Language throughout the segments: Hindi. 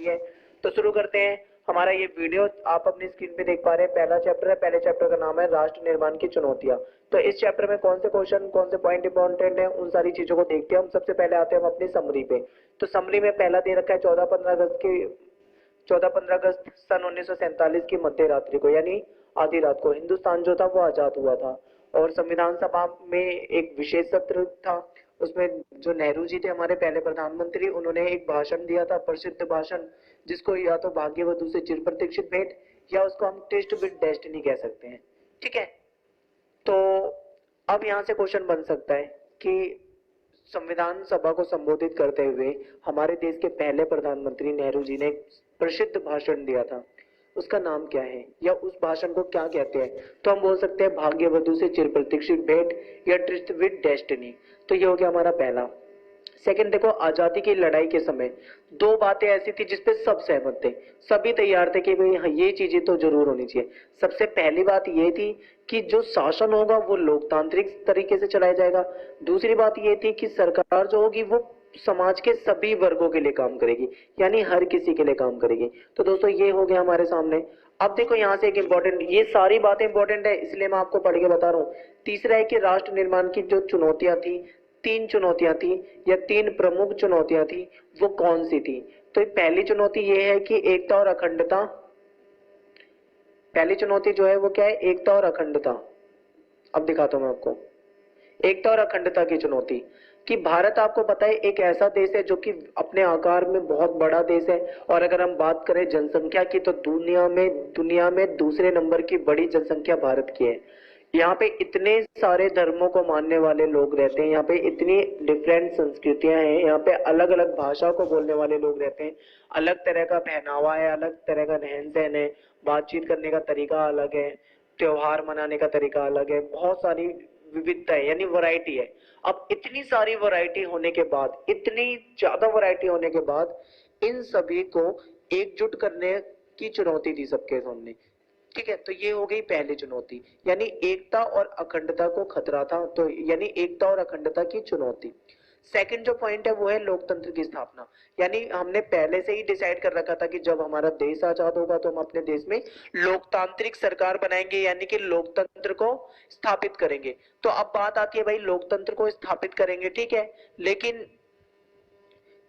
है। तो शुरू करते हैं हमारा ये वीडियो। आप अपनी स्क्रीन पे देख पा रहे हैं पहला चैप्टर है। पहले चैप्टर का नाम है राष्ट्र निर्माण की चुनौतियां। तो इस चैप्टर में कौन से क्वेश्चन, कौन से पॉइंट इंपॉर्टेंट है, उन सारी चीजों को देखते हैं हम। सबसे पहले आते हैं हम अपनी समरी पे। तो समरी में पहला दे रखा है 14-15 अगस्त सन 1947 की मध्य रात्रि को, यानी आधी रात को हिंदुस्तान जो था वो आजाद हुआ था। और संविधान सभा में एक विशेष सत्र था। उसमें जो नेहरू जी थे हमारे पहले प्रधानमंत्री, उन्होंने एक भाषण दिया था, प्रसिद्ध भाषण, जिसको या तो भाग्यवधु से चिर प्रतीक्षित भेंट या उसको हम टेस्ट विद डेस्टिनी कह सकते हैं। ठीक है, तो अब यहाँ से क्वेश्चन बन सकता है कि संविधान सभा को संबोधित करते हुए हमारे देश के पहले प्रधानमंत्री नेहरू जी ने एक प्रसिद्ध भाषण दिया था, उसका नाम क्या है या उस भाषण को क्या कहते हैं? तो हम बोल सकते हैं भाग्यवधु से चिर प्रतीक्षित भेंट या ट्रिस्ट विद डेस्टिनी। तो ये हो गया हमारा पहला। सेकंड देखो, आजादी की लड़ाई के समय दो बातें ऐसी थी जिसपे सब सहमत थे, सभी तैयार थे कि भाई हाँ, ये चीजें तो जरूर होनी चाहिए। सबसे पहली बात ये थी कि जो शासन होगा वो लोकतांत्रिक तरीके से चलाया जाएगा। दूसरी बात ये थी कि सरकार जो होगी वो समाज के सभी वर्गों के लिए काम करेगी, यानी हर किसी के लिए काम करेगी। तो दोस्तों ये हो गया हमारे सामने। अब देखो यहाँ से एक इंपॉर्टेंट, ये सारी बातें इंपॉर्टेंट है इसलिए मैं आपको पढ़ के बता रहा हूँ। तीसरा है कि राष्ट्र निर्माण की जो चुनौतियां थी, तीन चुनौतियां थी या तीन प्रमुख चुनौतियां थी, वो कौन सी थी? तो पहली चुनौती ये है कि एकता और अखंडता। पहली चुनौती जो है वो क्या है? एकता और अखंडता। अब दिखाता हूं मैं आपको एकता और अखंडता की चुनौती। कि भारत आपको पता है एक ऐसा देश है जो कि अपने आकार में बहुत बड़ा देश है, और अगर हम बात करें जनसंख्या की तो दुनिया में दूसरे नंबर की बड़ी जनसंख्या भारत की है। यहाँ पे इतने सारे धर्मों को मानने वाले लोग रहते हैं, यहाँ पे इतनी डिफरेंट संस्कृतियां हैं, यहाँ पे अलग अलग भाषा को बोलने वाले लोग रहते हैं, अलग तरह का पहनावा है, अलग तरह का रहन सहन है, बातचीत करने का तरीका अलग है, त्योहार मनाने का तरीका अलग है, बहुत सारी विविधता है, यानी वैरायटी है। अब इतनी सारी वैरायटी होने के बाद, इतनी ज्यादा वैरायटी होने के बाद, इन सभी को एकजुट करने की चुनौती थी सबके सामने। ठीक है, तो ये हो गई पहली चुनौती, यानी एकता और अखंडता को खतरा था, तो यानी एकता और अखंडता की चुनौती। सेकंड जो पॉइंट है वो है लोकतंत्र की स्थापना। यानी हमने पहले से ही डिसाइड कर रखा था कि जब हमारा देश आजाद होगा तो हम अपने देश में लोकतांत्रिक सरकार बनाएंगे, यानी कि लोकतंत्र को स्थापित करेंगे। तो अब बात आती है भाई, लोकतंत्र को स्थापित करेंगे, ठीक है, लेकिन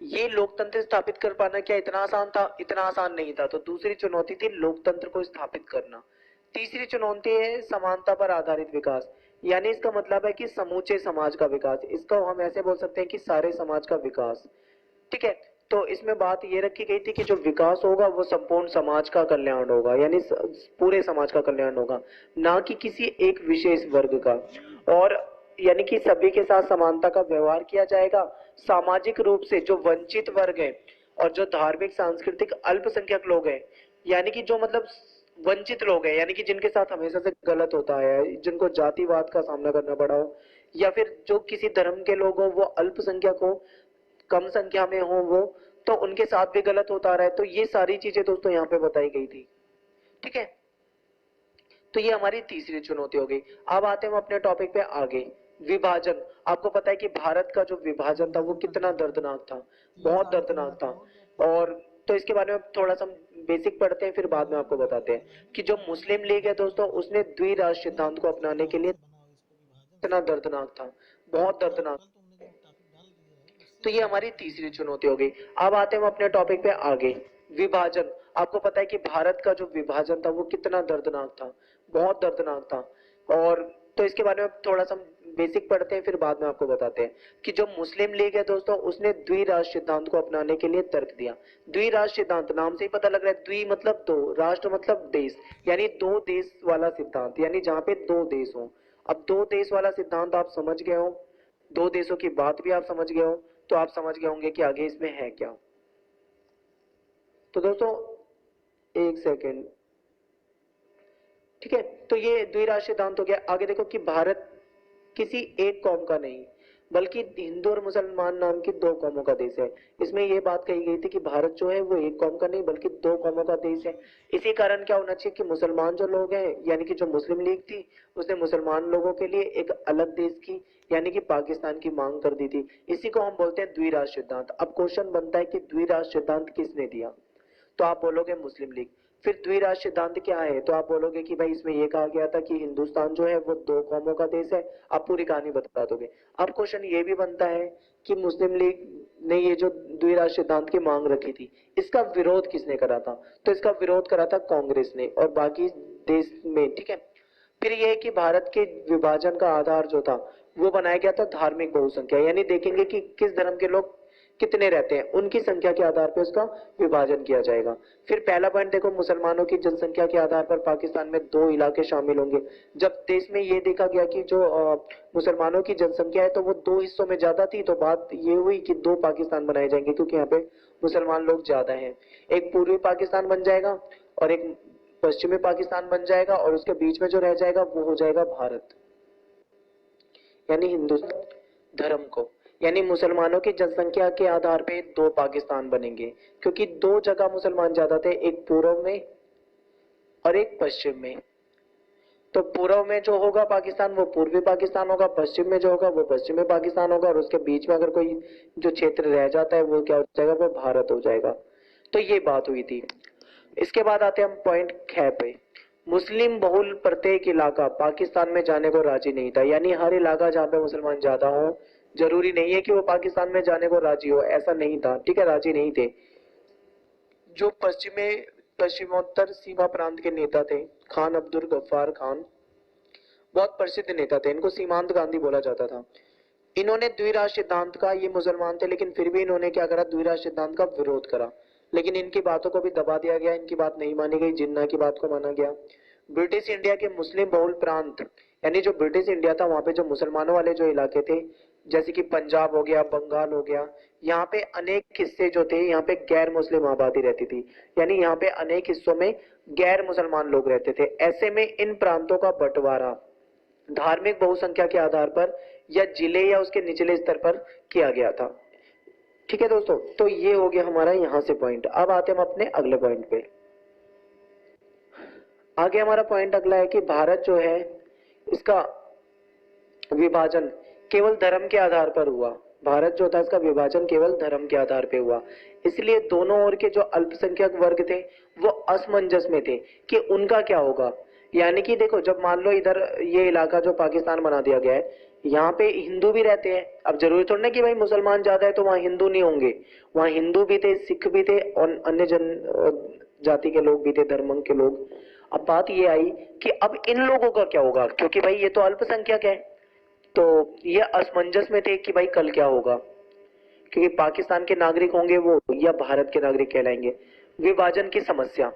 ये लोकतंत्र स्थापित कर पाना क्या इतना आसान था? इतना आसान नहीं था। तो दूसरी चुनौती थी लोकतंत्र को स्थापित करना। तीसरी चुनौती है समानता पर आधारित विकास, यानी इसका मतलब है कि समूचे समाज का विकास। इसको हम ऐसे बोल सकते हैं कि सारे समाज का विकास। ठीक है, तो इसमें बात ये रखी गई थी कि जो विकास होगा वो संपूर्ण समाज का कल्याण होगा, यानी पूरे समाज का कल्याण होगा, ना कि किसी एक विशेष वर्ग का। और यानी कि सभी के साथ समानता का व्यवहार किया जाएगा। सामाजिक रूप से जो वंचित वर्ग है और जो धार्मिक सांस्कृतिक अल्पसंख्यक लोग हैं, यानी कि जो मतलब वंचित लोग हैं, यानी कि जिनके साथ हमेशा से गलत होता है, जिनको जातिवाद का सामना करना पड़ा हो, या फिर जो किसी धर्म के लोग हो वो अल्पसंख्यक हो, कम संख्या में हो वो, तो उनके साथ भी गलत होता रहा है। तो ये सारी चीजें दोस्तों यहाँ पे बताई गई थी। ठीक है, तो ये हमारी तीसरी चुनौती हो गई। अब आते हैं हम अपने टॉपिक पे आगे। विभाजन। आपको पता है कि भारत का जो विभाजन था वो कितना दर्दनाक था, बहुत दर्दनाक था। और तो इसके बारे में थोड़ा सा बेसिक पढ़ते हैं, फिर बाद में आपको बताते हैं कि जो मुस्लिम लीग है दोस्तों, उसने द्विराष्ट्र सिद्धांत को अपनाने के लिए इतना दर्दनाक था, बहुत दर्दनाक। तो ये हमारी तीसरी चुनौती हो गई। अब आते हैं हम अपने टॉपिक पे आगे। विभाजन। आपको पता है कि भारत का जो विभाजन था वो कितना दर्दनाक था, बहुत दर्दनाक था। और तो इसके बारे में थोड़ा सा बेसिक पढ़ते हैं, फिर बाद में आपको बताते हैं कि जो मुस्लिम लीग है दोस्तों, उसने द्विराष्ट्र सिद्धांत को अपनाने के लिए तर्क दिया। द्विराष्ट्र सिद्धांत नाम से ही पता लग रहा है, द्वि मतलब दो, राष्ट्र मतलब देश, यानी दो देश वाला सिद्धांत, यानी जहाँ पे दो देश हो। अब दो देश वाला सिद्धांत आप समझ गए हो, दो देशों की बात भी आप समझ गए हो, तो आप समझ गए होंगे कि आगे इसमें है क्या। तो दोस्तों एक सेकेंड, ठीक है, तो ये द्विराष्ट्रीय सिद्धांत हो गया। आगे देखो कि भारत किसी एक कौम का नहीं बल्कि हिंदू और मुसलमान नाम की दो कौमों का देश है। इसमें यह बात कही गई थी कि भारत जो है वो एक कौम का नहीं बल्कि दो कौमों का देश है। इसी कारण क्या होना चाहिए कि मुसलमान जो लोग हैं, यानी कि जो मुस्लिम लीग थी, उसने मुसलमान लोगों के लिए एक अलग देश की, यानी कि पाकिस्तान की मांग कर दी थी। इसी को हम बोलते हैं द्विराष्ट्र सिद्धांत। अब क्वेश्चन बनता है कि द्विराष्ट्र सिद्धांत किसने दिया? तो आप बोलोगे मुस्लिम लीग। फिर द्विराष्ट्र सिद्धांत क्या है, तो आप बोलोगे कि भाई इसमें ये कहा गया था कि हिंदुस्तान जो है वो दो कौमों का देश है। आप पूरी कहानी बता दोगे। अब क्वेश्चन ये भी बनता है कि मुस्लिम लीग ने ये जो द्विराष्ट्र सिद्धांत की मांग रखी थी, इसका विरोध किसने करा था, तो इसका विरोध करा था कांग्रेस ने और बाकी देश में, ठीक है। फिर ये है कि भारत के विभाजन का आधार जो था वो बनाया गया था धार्मिक बहुसंख्या, यानी देखेंगे कि किस धर्म के लोग कितने रहते हैं, उनकी संख्या के आधार पर उसका विभाजन किया जाएगा। फिर पहला पॉइंट देखो, मुसलमानों की जनसंख्या के आधार पर पाकिस्तान में दो इलाके शामिल होंगे। जब देश में ये देखा गया कि जो मुसलमानों की जनसंख्या है तो वो दो हिस्सों में ज्यादा थी, तो बात ये हुई कि दो पाकिस्तान बनाए जाएंगे क्योंकि यहाँ पे मुसलमान लोग ज्यादा हैं। एक पूर्वी पाकिस्तान बन जाएगा और एक पश्चिमी पाकिस्तान बन जाएगा, और उसके बीच में जो रह जाएगा वो हो जाएगा भारत, यानी हिंदुस्तान धर्म को। यानी मुसलमानों की जनसंख्या के आधार पे दो पाकिस्तान बनेंगे, क्योंकि दो जगह मुसलमान ज्यादा थे, एक पूर्व में और एक पश्चिम में। तो पूर्व में जो होगा पाकिस्तान वो पूर्वी पाकिस्तान होगा, पश्चिम में जो होगा वो पश्चिमी पाकिस्तान होगा, और उसके बीच में अगर कोई जो क्षेत्र रह जाता है वो क्या हो जाएगा, वो भारत हो जाएगा। तो ये बात हुई थी। इसके बाद आते हैं हम पॉइंट 6 पे। मुस्लिम बहुल प्रत्येक इलाका पाकिस्तान में जाने को राजी नहीं था, यानी हर इलाका जहाँ पे मुसलमान ज्यादा हो, जरूरी नहीं है कि वो पाकिस्तान में जाने को राजी हो, ऐसा नहीं था, ठीक है, राजी नहीं थे। जो पश्चिमोत्तर सीमा प्रांत के नेता थे, खान अब्दुल गफ्फार खान, बहुत प्रसिद्ध नेता थे, इनको सीमांत गांधी बोला जाता था। इन्होंने द्विराष्ट्र सिद्धांत का, ये मुसलमान थे लेकिन फिर भी इन्होंने क्या करा, द्विराष्ट्र सिद्धांत का विरोध करा, लेकिन इनकी बातों को भी दबा दिया गया, इनकी बात नहीं मानी गई, जिन्ना की बात को माना गया। ब्रिटिश इंडिया के मुस्लिम बहुल प्रांत, यानी जो ब्रिटिश इंडिया था वहां पे जो मुसलमानों वाले जो इलाके थे, जैसे कि पंजाब हो गया, बंगाल हो गया, यहाँ पे अनेक हिस्से जो थे, यहाँ पे गैर मुस्लिम आबादी रहती थी, यानी यहाँ पे अनेक हिस्सों में गैर मुसलमान लोग रहते थे। ऐसे में इन प्रांतों का बंटवारा धार्मिक बहुसंख्या के आधार पर या जिले या उसके निचले स्तर पर किया गया था। ठीक है दोस्तों, तो ये हो गया हमारा यहां से पॉइंट। अब आते हैं हम अपने अगले पॉइंट पे। आगे हमारा पॉइंट अगला है कि भारत जो है इसका विभाजन केवल धर्म के आधार पर हुआ। भारत जो था इसका विभाजन केवल धर्म के आधार पर हुआ, इसलिए दोनों ओर के जो अल्पसंख्यक वर्ग थे वो असमंजस में थे कि उनका क्या होगा। यानी कि देखो, जब मान लो इधर ये इलाका जो पाकिस्तान बना दिया गया है, यहाँ पे हिंदू भी रहते हैं, अब जरूरी थोड़ा ना कि भाई मुसलमान ज्यादा है तो वहाँ हिंदू नहीं होंगे, वहाँ हिंदू भी थे, सिख भी थे और अन्य जाति के लोग भी थे, धर्म के लोग। अब बात ये आई कि अब इन लोगों का क्या होगा, क्योंकि भाई ये तो अल्पसंख्यक है, तो ये असमंजस में थे कि भाई कल क्या होगा, क्योंकि पाकिस्तान के नागरिक होंगे वो या भारत के नागरिक कहलाएंगे। विभाजन की समस्या,